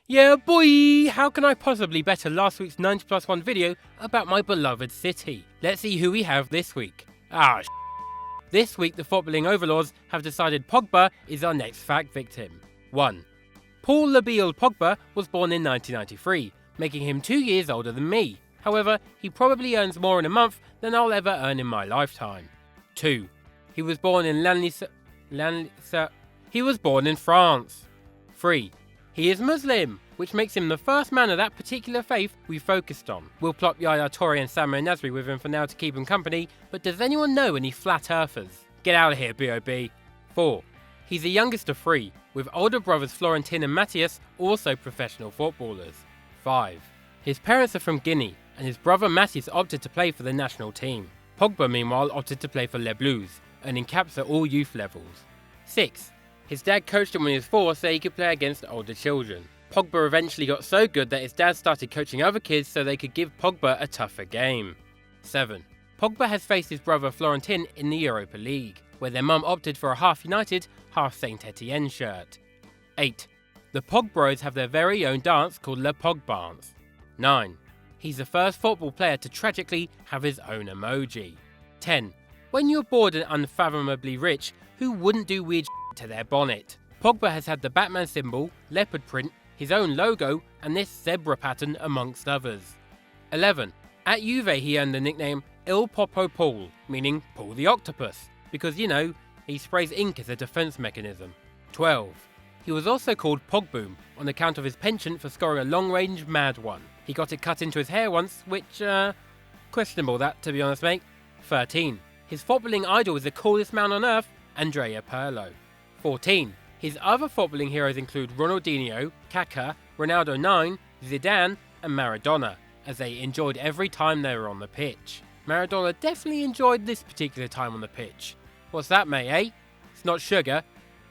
Yeah boy, how can I possibly better last week's 90+1 video about my beloved city? Let's see who we have this week. This week the footballing overlords have decided Pogba is our next fact victim. 1. Paul Labille Pogba was born in 1993, making him 2 years older than me. However, he probably earns more in a month than I'll ever earn in my lifetime. 2. He was born in France. 3. He is Muslim, which makes him the first man of that particular faith we focused on. We'll plop Yaya Toure and Samir Nasri with him for now to keep him company, but does anyone know any flat earthers? Get out of here, B.O.B. 4. He's the youngest of 3, with older brothers Florentin and Matthias also professional footballers. 5. His parents are from Guinea, and his brother Matthias opted to play for the national team. Pogba meanwhile opted to play for Les Bleus, earning caps at all youth levels. 6. His dad coached him when he was 4 so he could play against older children. Pogba eventually got so good that his dad started coaching other kids so they could give Pogba a tougher game. 7. Pogba has faced his brother Florentin in the Europa League, where their mum opted for a half United, half Saint Etienne shirt. 8. The Pogbros have their very own dance called Le Pogbance. 9. He's the first football player to tragically have his own emoji. 10. When you're bored and unfathomably rich, who wouldn't do weird to their bonnet? Pogba has had the Batman symbol, leopard print, his own logo, and this zebra pattern amongst others. 11. At Juve he earned the nickname Il Popo Paul, meaning Paul the Octopus, because he sprays ink as a defense mechanism. 12. He was also called Pogboom on account of his penchant for scoring a long-range mad one. He got it cut into his hair once, which, questionable that, to be honest, mate. 13. His footballing idol is the coolest man on earth, Andrea Pirlo. 14. His other footballing heroes include Ronaldinho, Kaká, Ronaldo 9, Zidane, and Maradona, as they enjoyed every time they were on the pitch. Maradona definitely enjoyed this particular time on the pitch. What's that, mate, eh? It's not sugar.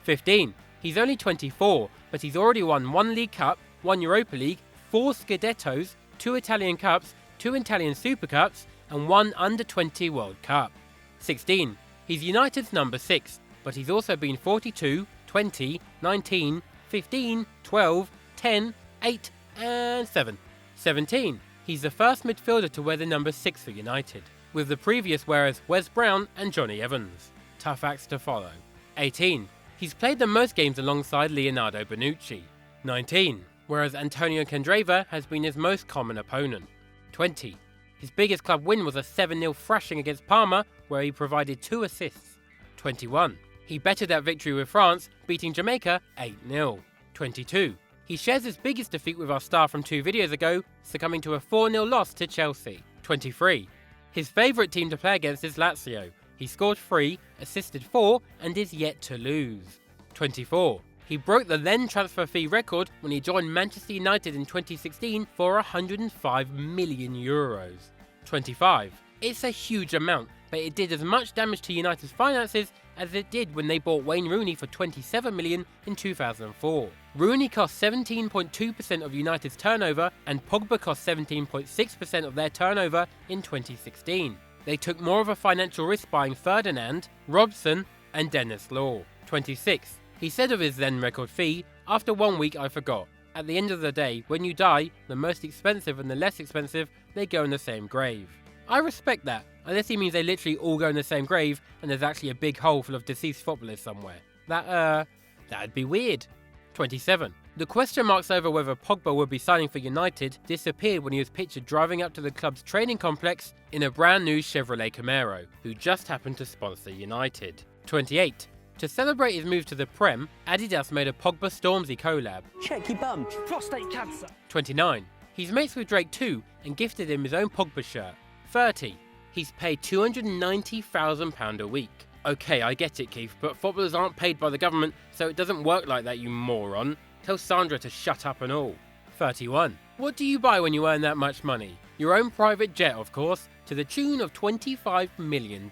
15. He's only 24, but he's already won 1 League Cup, 1 Europa League, 4 Scudettos, 2 Italian Cups, 2 Italian Super Cups, and 1 Under-20 World Cup. 16. He's United's number 6, but he's also been 42, 20, 19, 15, 12, 10, 8, and 7. 17. He's the first midfielder to wear the number 6 for United, with the previous wearers Wes Brown and Johnny Evans. Tough acts to follow. 18. He's played the most games alongside Leonardo Bonucci. 19. Whereas Antonio Candreva has been his most common opponent. 20. His biggest club win was a 7-0 thrashing against Parma, where he provided 2 assists. 21. He bettered that victory with France, beating Jamaica 8-0. 22. He shares his biggest defeat with our star from 2 videos ago, succumbing to a 4-0 loss to Chelsea. 23. His favourite team to play against is Lazio. He scored 3, assisted 4, and is yet to lose. 24. He broke the then transfer fee record when he joined Manchester United in 2016 for €105 million. 25. It's a huge amount, but it did as much damage to United's finances as it did when they bought Wayne Rooney for £27 million in 2004. Rooney cost 17.2% of United's turnover, and Pogba cost 17.6% of their turnover in 2016. They took more of a financial risk buying Ferdinand, Robson, and Dennis Law. 26. He said of his then record fee, "After 1 week I forgot. At the end of the day, when you die, the most expensive and the less expensive, they go in the same grave." I respect that, unless he means they literally all go in the same grave and there's actually a big hole full of deceased footballers somewhere. That'd be weird. 27. The question marks over whether Pogba would be signing for United disappeared when he was pictured driving up to the club's training complex in a brand new Chevrolet Camaro, who just happened to sponsor United. 28. To celebrate his move to the Prem, Adidas made a Pogba Stormzy collab. Check your bum. Prostate cancer. 29. He's mates with Drake too and gifted him his own Pogba shirt. 30. He's paid £290,000 a week. Okay, I get it, Keith, but footballers aren't paid by the government, so it doesn't work like that, you moron. Tell Sandra to shut up and all. 31. What do you buy when you earn that much money? Your own private jet, of course, to the tune of $25 million.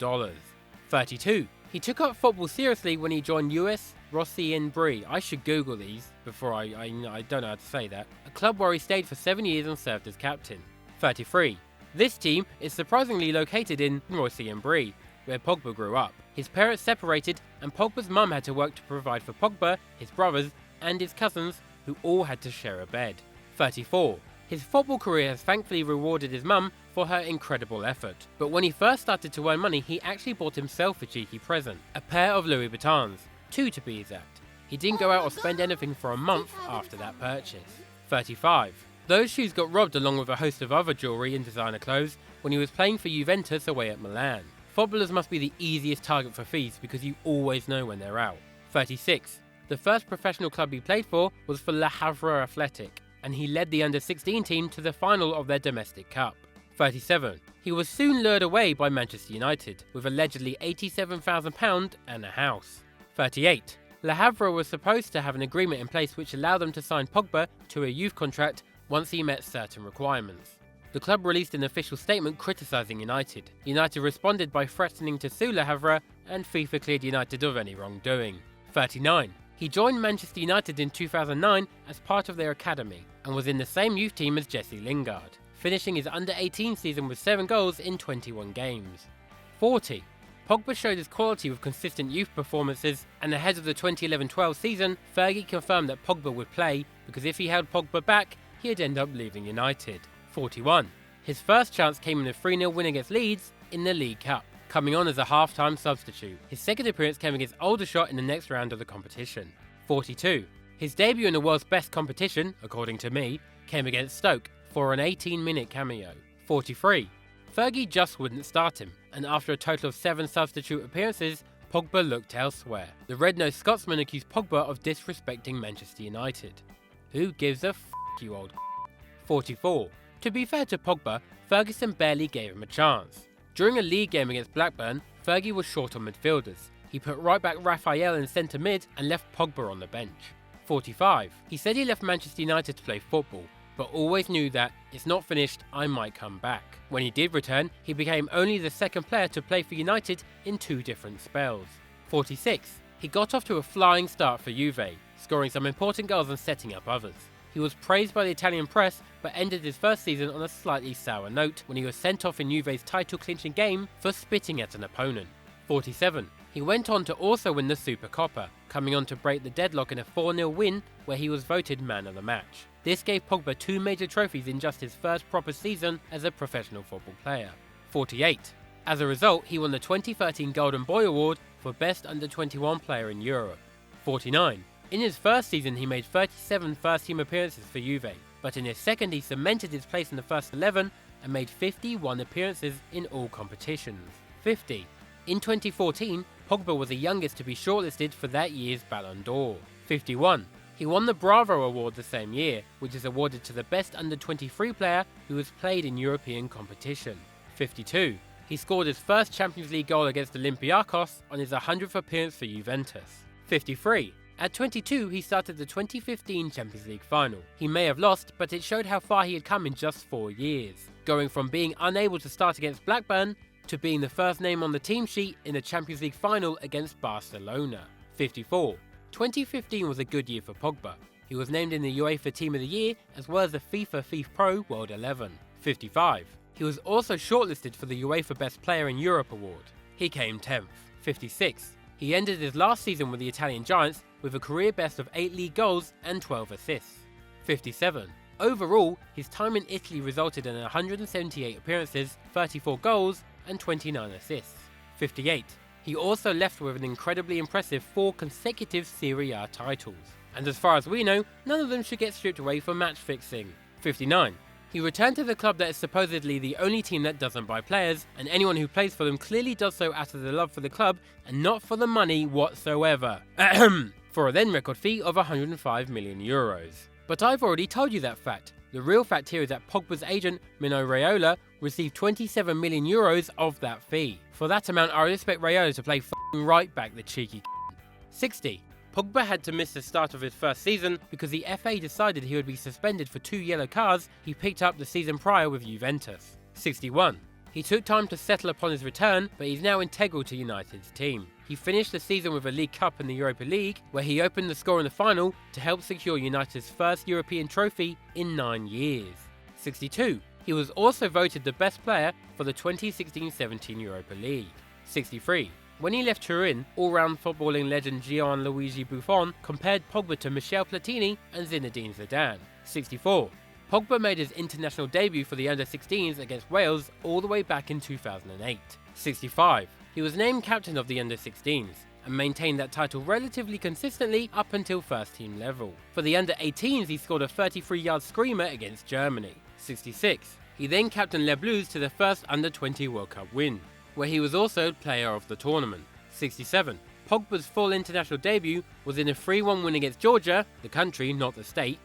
32. He took up football seriously when he joined US Rossi and Brie. I should Google these before I don't know how to say that. A club where he stayed for 7 years and served as captain. 33. This team is surprisingly located in Rossi and Brie, where Pogba grew up. His parents separated and Pogba's mum had to work to provide for Pogba, his brothers, and his cousins, who who all had to share a bed. 34. His football career has thankfully rewarded his mum for her incredible effort, but when he first started to earn money, he actually bought himself a cheeky present, a pair of Louis Vuittons, 2 to be exact. He didn't go out or spend anything for a month after that purchase. 35. Those shoes got robbed along with a host of other jewellery and designer clothes when he was playing for Juventus away at Milan. Footballers must be the easiest target for thieves because you always know when they're out. 36. The first professional club he played for was for Le Havre Athletic, and he led the under-16 team to the final of their domestic cup. 37. He was soon lured away by Manchester United, with allegedly £87,000 and a house. 38. Le Havre was supposed to have an agreement in place which allowed them to sign Pogba to a youth contract once he met certain requirements. The club released an official statement criticising United. United responded by threatening to sue Le Havre, and FIFA cleared United of any wrongdoing. 39. He joined Manchester United in 2009 as part of their academy, and was in the same youth team as Jesse Lingard, finishing his under-18 season with 7 goals in 21 games. 40. Pogba showed his quality with consistent youth performances, and ahead of the 2011-12 season, Fergie confirmed that Pogba would play, because if he held Pogba back, he'd end up leaving United. 41. His first chance came in a 3-0 win against Leeds in the League Cup, coming on as a half-time substitute. His second appearance came against Aldershot in the next round of the competition. 42. His debut in the world's best competition, according to me, came against Stoke for an 18-minute cameo. 43. Fergie just wouldn't start him, and after a total of 7 substitute appearances, Pogba looked elsewhere. The red-nosed Scotsman accused Pogba of disrespecting Manchester United. Who gives a f***, you old 44. To be fair to Pogba, Ferguson barely gave him a chance. During a league game against Blackburn, Fergie was short on midfielders. He put right-back Raphael in centre mid and left Pogba on the bench. 45. He said he left Manchester United to play football, but always knew that it's not finished, I might come back. When he did return, he became only the second player to play for United in 2 different spells. 46. He got off to a flying start for Juve, scoring some important goals and setting up others. He was praised by the Italian press, but ended his first season on a slightly sour note when he was sent off in Juve's title-clinching game for spitting at an opponent. 47. He went on to also win the Supercoppa, coming on to break the deadlock in a 4-0 win where he was voted man of the match. This gave Pogba 2 major trophies in just his first proper season as a professional football player. 48. As a result, he won the 2013 Golden Boy Award for Best Under-21 Player in Europe. 49. In his first season he made 37 first-team appearances for Juve, but in his second he cemented his place in the first 11 and made 51 appearances in all competitions. 50. In 2014, Pogba was the youngest to be shortlisted for that year's Ballon d'Or. 51. He won the Bravo Award the same year, which is awarded to the best under-23 player who has played in European competition. 52. He scored his first Champions League goal against Olympiacos on his 100th appearance for Juventus. 53. At 22, he started the 2015 Champions League final. He may have lost, but it showed how far he had come in just 4 years, going from being unable to start against Blackburn to being the first name on the team sheet in the Champions League final against Barcelona. 54. 2015 was a good year for Pogba. He was named in the UEFA Team of the Year as well as the FIFA Pro World 11. 55. He was also shortlisted for the UEFA Best Player in Europe award. He came 10th. 56. He ended his last season with the Italian Giants with a career best of 8 league goals and 12 assists. 57. Overall, his time in Italy resulted in 178 appearances, 34 goals and 29 assists. 58. He also left with an incredibly impressive 4 consecutive Serie A titles. And as far as we know, none of them should get stripped away for match fixing. 59. He returned to the club that is supposedly the only team that doesn't buy players, and anyone who plays for them clearly does so out of the love for the club and not for the money whatsoever. For a then record fee of €105 million. But I've already told you that fact. The real fact here is that Pogba's agent, Mino Raiola, received €27 million of that fee. For that amount, I would expect Raiola to play f***ing right back, the cheeky 60. Pogba had to miss the start of his first season because the FA decided he would be suspended for 2 yellow cards he picked up the season prior with Juventus. 61. He took time to settle upon his return, but he's now integral to United's team. He finished the season with a League Cup and the Europa League, where he opened the score in the final to help secure United's first European trophy in 9 years. 62. He was also voted the best player for the 2016-17 Europa League. 63. When he left Turin, all-round footballing legend Gianluigi Buffon compared Pogba to Michel Platini and Zinedine Zidane. 64. Pogba made his international debut for the under-16s against Wales all the way back in 2008. 65. He was named captain of the under-16s and maintained that title relatively consistently up until first team level. For the under-18s, he scored a 33-yard screamer against Germany. 66. He then captained Les Bleus to their first under-20 World Cup win, where he was also player of the tournament. 67. Pogba's full international debut was in a 3-1 win against Georgia, the country, not the state.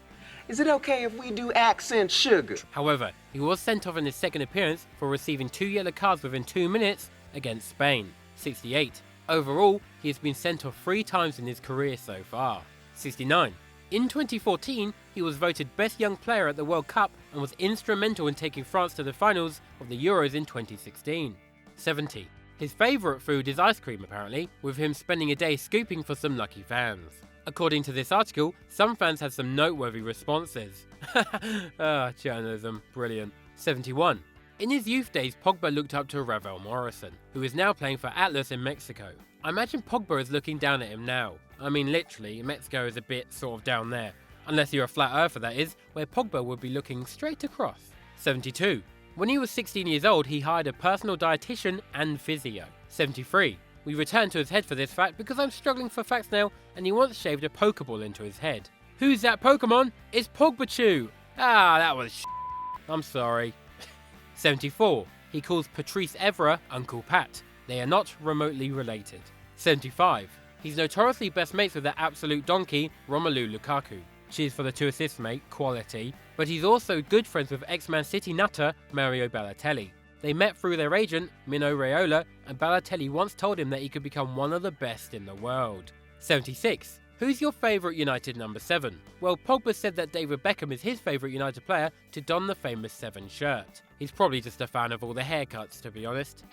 Is it okay if we do accent sugar? However, he was sent off in his second appearance for receiving 2 yellow cards within 2 minutes against Spain. 68. Overall, he has been sent off 3 times in his career so far. 69. In 2014, he was voted Best Young Player at the World Cup and was instrumental in taking France to the finals of the Euros in 2016. 70. His favourite food is ice cream apparently, with him spending a day scooping for some lucky fans. According to this article, some fans had some noteworthy responses. Journalism, brilliant. 71. In his youth days, Pogba looked up to Ravel Morrison, who is now playing for Atlas in Mexico. I imagine Pogba is looking down at him now. I mean literally, Mexico is a bit sort of down there. Unless you're a flat earther that is, where Pogba would be looking straight across. 72. When he was 16 years old, he hired a personal dietitian and physio. 73. We return to his head for this fact because I'm struggling for facts now, and he once shaved a Pokeball into his head. Who's that Pokemon? It's Pogbachu! That was I'm sorry. 74. He calls Patrice Evra Uncle Pat. They are not remotely related. 75. He's notoriously best mates with the absolute donkey, Romelu Lukaku. Cheers for the 2 assists, mate, quality. But he's also good friends with ex-Man City nutter Mario Balotelli. They met through their agent, Mino Raiola, and Balotelli once told him that he could become one of the best in the world. 76. Who's your favourite United number 7? Well, Pogba said that David Beckham is his favourite United player to don the famous 7 shirt. He's probably just a fan of all the haircuts, to be honest.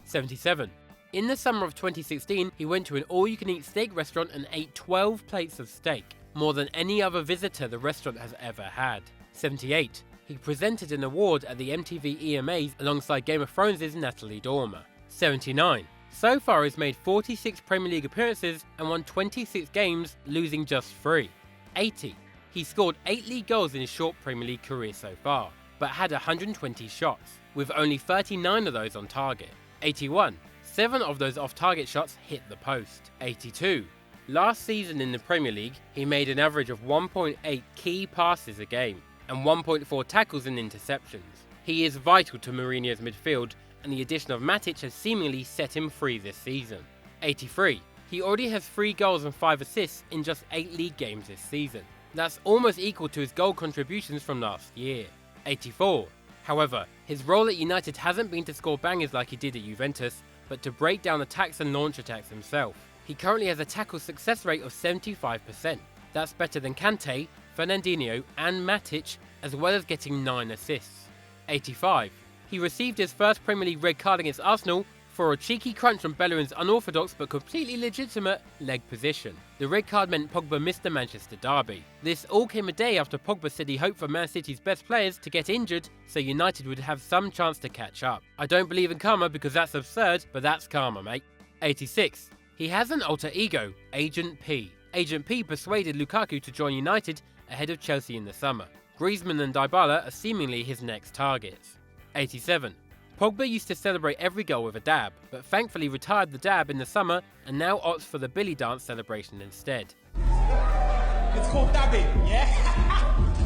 77. In the summer of 2016, he went to an all-you-can-eat steak restaurant and ate 12 plates of steak, more than any other visitor the restaurant has ever had. 78. He presented an award at the MTV EMAs alongside Game of Thrones' Natalie Dormer. 79. So far he's made 46 Premier League appearances and won 26 games, losing just 3. 80. He scored 8 league goals in his short Premier League career so far, but had 120 shots, with only 39 of those on target. 81. 7 of those off-target shots hit the post. 82. Last season in the Premier League, he made an average of 1.8 key passes a game and 1.4 tackles and interceptions. He is vital to Mourinho's midfield, and the addition of Matic has seemingly set him free this season. 83. He already has 3 goals and 5 assists in just 8 league games this season. That's almost equal to his goal contributions from last year. 84. However, his role at United hasn't been to score bangers like he did at Juventus, but to break down attacks and launch attacks himself. He currently has a tackle success rate of 75%. That's better than Kante, Fernandinho and Matic, as well as getting 9 assists. 85. He received his first Premier League red card against Arsenal for a cheeky crunch from Bellerin's unorthodox but completely legitimate leg position. The red card meant Pogba missed the Manchester derby. This all came a day after Pogba said he hoped for Man City's best players to get injured so United would have some chance to catch up. I don't believe in karma because that's absurd, but that's karma, mate. 86. He has an alter ego, Agent P. Agent P persuaded Lukaku to join United ahead of Chelsea in the summer. Griezmann and Dybala are seemingly his next targets. 87. Pogba used to celebrate every goal with a dab, but thankfully retired the dab in the summer and now opts for the Billy Dance celebration instead. It's called dabbing, yeah?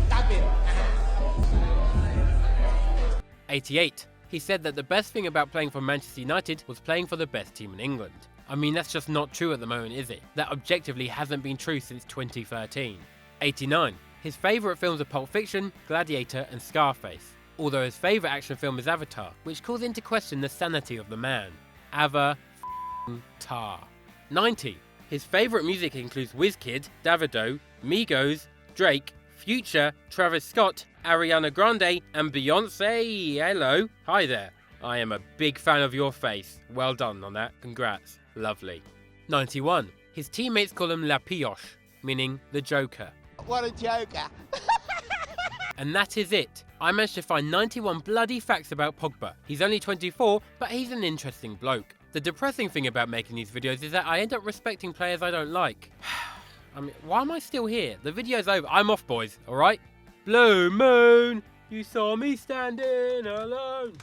Dabbing. 88. He said that the best thing about playing for Manchester United was playing for the best team in England. I mean, that's just not true at the moment, is it? That objectively hasn't been true since 2013. 89. His favourite films are Pulp Fiction, Gladiator and Scarface, although his favourite action film is Avatar, which calls into question the sanity of the man. Tar. 90. His favourite music includes Wizkid, Davido, Migos, Drake, Future, Travis Scott, Ariana Grande and Beyonce. Hello. Hi there. I am a big fan of your face. Well done on that. Congrats. Lovely. 91. His teammates call him La Pioche, meaning the Joker. What a joker. And that is it. I managed to find 91 bloody facts about Pogba. He's only 24, but he's an interesting bloke. The depressing thing about making these videos is that I end up respecting players I don't like. I mean, why am I still here? The video's over. I'm off, boys, alright? Blue moon, you saw me standing alone.